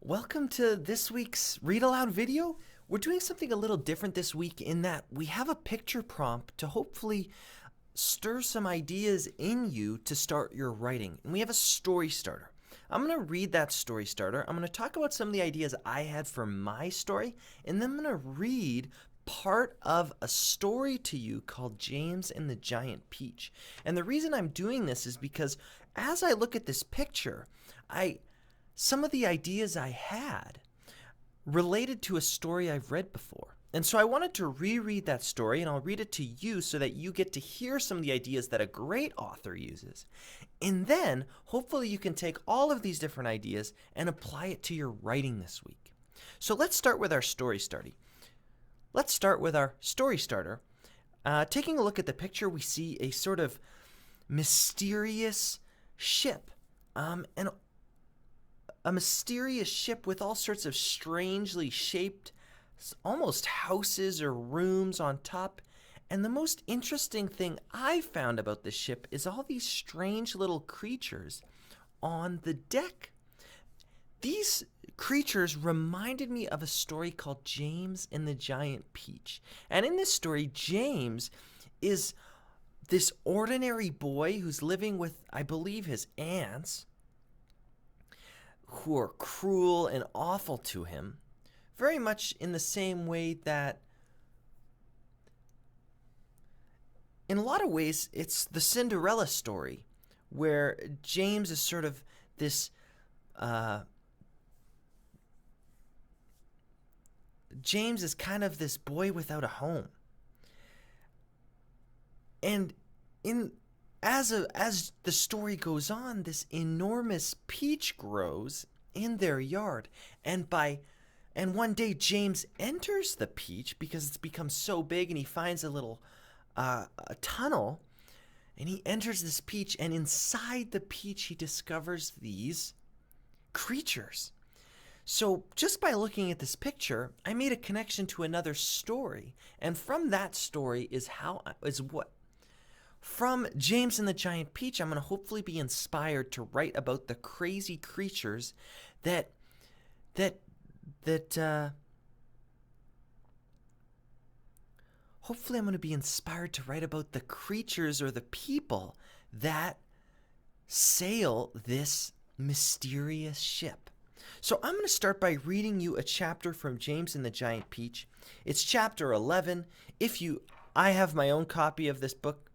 Welcome to this week's Read Aloud video. We're doing something a little different this week in that we have a picture prompt to hopefully stir some ideas in you to start your writing. And we have a story starter. I'm going to read that story starter. I'm going to talk about some of the ideas I had for my story, and then I'm going to read part of a story to you called James and the Giant Peach. And the reason I'm doing this is because as I look at this picture, some of the ideas I had related to a story I've read before. And so I wanted to reread that story, and I'll read it to you so that you get to hear some of the ideas that a great author uses. And then, hopefully, you can take all of these different ideas and apply it to your writing this week. So let's start with our story starter. Let's start with our story starter. Taking a look at the picture, we see a sort of mysterious ship. And a mysterious ship with all sorts of strangely shaped, almost houses or rooms on top. And the most interesting thing I found about this ship is all these strange little creatures on the deck. These creatures reminded me of a story called James and the Giant Peach. And in this story, James is this ordinary boy who's living with, I believe, his aunts, who are cruel and awful to him, very much in the same way that, in a lot of ways, it's the Cinderella story, where James is sort of this, James is kind of this boy without a home. And as the story goes on, this enormous peach grows in their yard, and one day James enters the peach because it's become so big, and he finds a little a tunnel, and he enters this peach, and inside the peach he discovers these creatures. So just by looking at this picture, I made a connection to another story, and from that story from James and the Giant Peach, I'm going to hopefully be inspired to write about the crazy creatures hopefully I'm going to be inspired to write about the creatures or the people that sail this mysterious ship. So I'm going to start by reading you a chapter from James and the Giant Peach. It's chapter 11. I have my own copy of this book.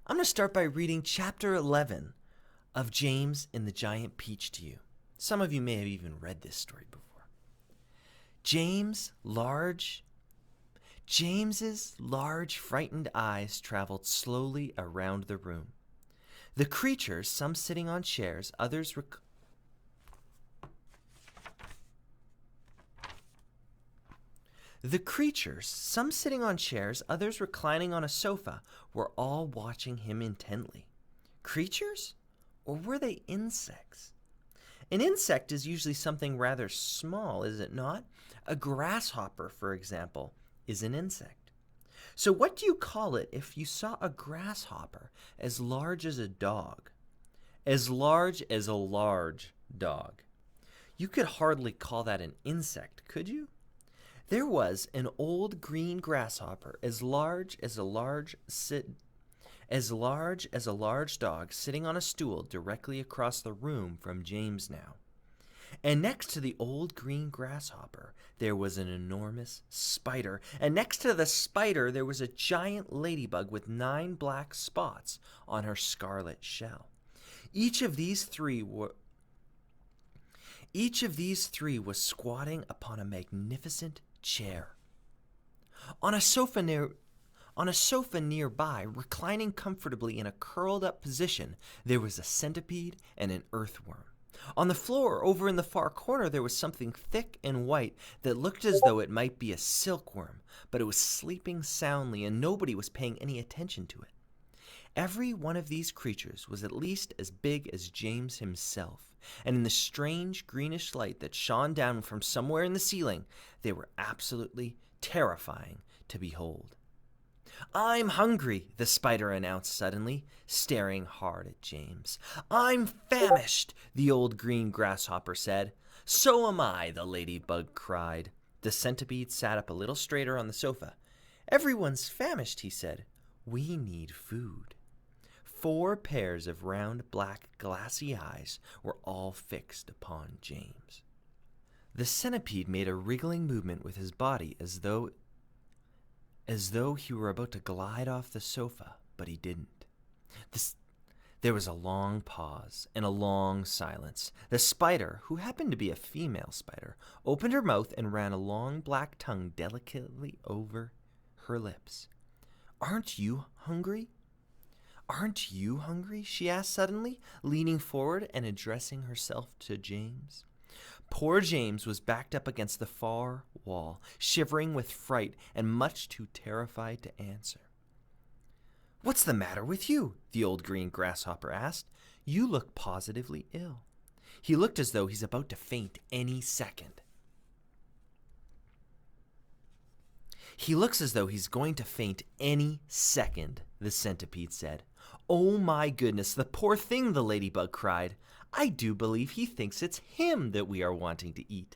I'm going to start by reading chapter 11 of James and the Giant Peach to you. Some of you may have even read this story before. James's large, frightened eyes traveled slowly around the room. The creatures, some sitting on chairs, others reclining on a sofa, were all watching him intently. Creatures? Or were they insects? An insect is usually something rather small, is it not? A grasshopper, for example, is an insect. So what do you call it if you saw a grasshopper as large as a dog? As large as a large dog. You could hardly call that an insect, could you? There was an old green grasshopper as large as a large dog sitting on a stool directly across the room from James now. And next to the old green grasshopper, there was an enormous spider. And next to the spider, there was a giant ladybug with 9 black spots on her scarlet shell. Each of these three was squatting upon a magnificent chair. On a sofa nearby, reclining comfortably in a curled-up position, there was a centipede and an earthworm. On the floor, over in the far corner, there was something thick and white that looked as though it might be a silkworm, but it was sleeping soundly, and nobody was paying any attention to it. Every one of these creatures was at least as big as James himself, and in the strange greenish light that shone down from somewhere in the ceiling, they were absolutely terrifying to behold. "I'm hungry," the spider announced suddenly, staring hard at James. "I'm famished," the old green grasshopper said. "So am I," the ladybug cried. The centipede sat up a little straighter on the sofa. "Everyone's famished," he said. "We need food." 4 pairs of round, black, glassy eyes were all fixed upon James. The centipede made a wriggling movement with his body as though he were about to glide off the sofa, but he didn't. There was a long pause and a long silence. The spider, who happened to be a female spider, opened her mouth and ran a long black tongue delicately over her lips. "Aren't you hungry? Aren't you hungry?" she asked suddenly, leaning forward and addressing herself to James. Poor James was backed up against the far wall, shivering with fright and much too terrified to answer. "What's the matter with you?" the old green grasshopper asked. "You look positively ill." He looked as though he's about to faint any second. "He looks as though he's going to faint any second," the centipede said. "Oh my goodness, the poor thing," the ladybug cried. "I do believe he thinks it's him that we are wanting to eat."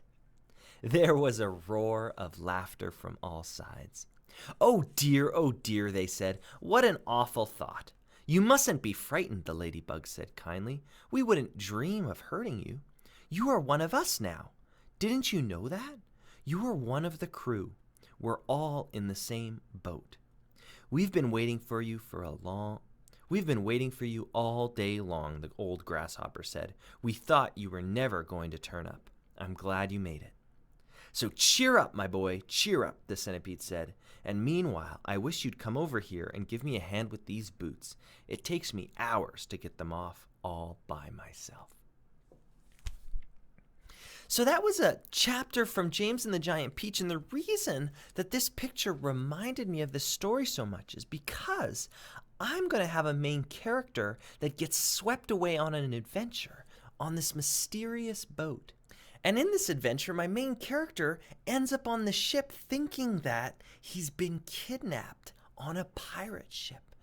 There was a roar of laughter from all sides. Oh dear, they said. "What an awful thought." "You mustn't be frightened," the ladybug said kindly. "We wouldn't dream of hurting you. You are one of us now. Didn't you know that? You are one of the crew. We're all in the same boat. We've been waiting for you all day long," the old grasshopper said. "We thought you were never going to turn up. I'm glad you made it." "So cheer up, my boy, cheer up," the centipede said. "And meanwhile, I wish you'd come over here and give me a hand with these boots. It takes me hours to get them off all by myself." So that was a chapter from James and the Giant Peach, and the reason that this picture reminded me of this story so much is because I'm going to have a main character that gets swept away on an adventure on this mysterious boat. And in this adventure, my main character ends up on the ship thinking that he's been kidnapped on a pirate ship.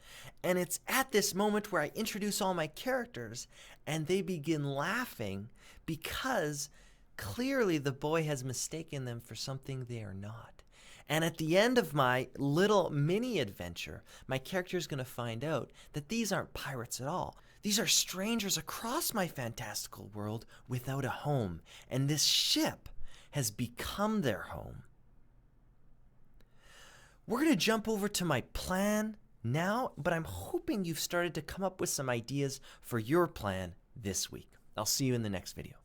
And it's at this moment where I introduce all my characters, and they begin laughing because clearly the boy has mistaken them for something they are not. And at the end of my little mini adventure, my character is going to find out that these aren't pirates at all. These are strangers across my fantastical world without a home, and this ship has become their home. We're going to jump over to my plan now, but I'm hoping you've started to come up with some ideas for your plan this week. I'll see you in the next video.